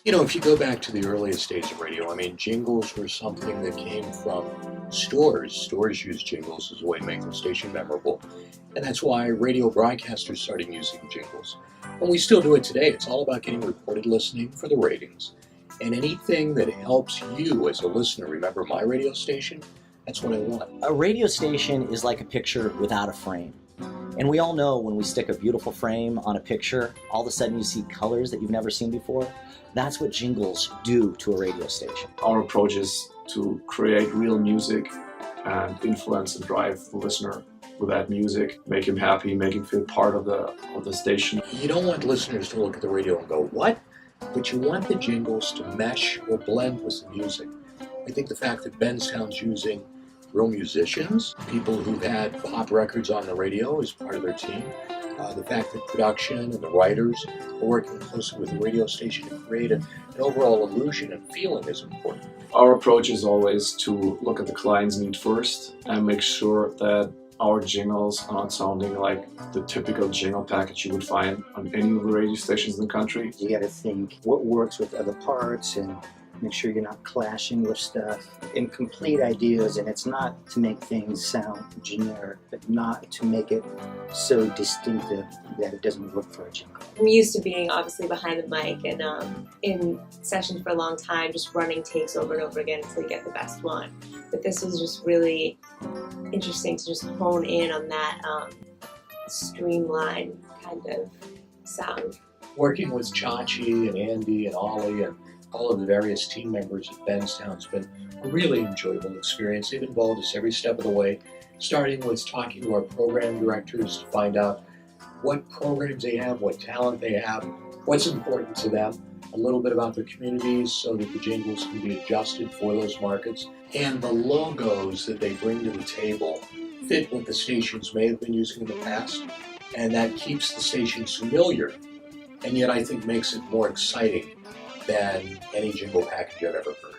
You know, if you go back to the earliest days of radio, I mean, jingles were something that came from stores. Stores used jingles as a way to make their station memorable. And that's why radio broadcasters started using jingles. And we still do it today. It's all about getting reported listening for the ratings. And anything that helps you as a listener remember my radio station, that's what I want. A radio station is like a picture without a frame. And we all know when we stick a beautiful frame on a picture, all of a sudden you see colors that you've never seen before. That's what jingles do to a radio station. Our approach is to create real music and influence and drive the listener with that music, make him happy, make him feel part of the station. You don't want listeners to look at the radio and go, what? But you want the jingles to mesh or blend with the music. I think the fact that Benztown's using real musicians, people who've had pop records on the radio as part of their team, the fact that production and the writers are working closely with the radio station to create an overall illusion and feeling is important. Our approach is always to look at the client's need first and make sure that our jingles are not sounding like the typical jingle package you would find on any of the radio stations in the country. You got to think what works with other parts and make sure you're not clashing with stuff. Incomplete ideas, and it's not to make things sound generic, but not to make it so distinctive that it doesn't work for a jingle. I'm used to being obviously behind the mic and in sessions for a long time, just running takes over and over again until you get the best one. But this was just really interesting to just hone in on that streamlined kind of sound. Working with Chachi and Andy and Ollie and all of the various team members at Benztown's been a really enjoyable experience. They've involved us every step of the way, starting with talking to our program directors to find out what programs they have, what talent they have, what's important to them, a little bit about their communities so that the jingles can be adjusted for those markets, and the logos that they bring to the table fit what the stations may have been using in the past, and that keeps the stations familiar, and yet I think makes it more exciting than any jingle package I've ever heard.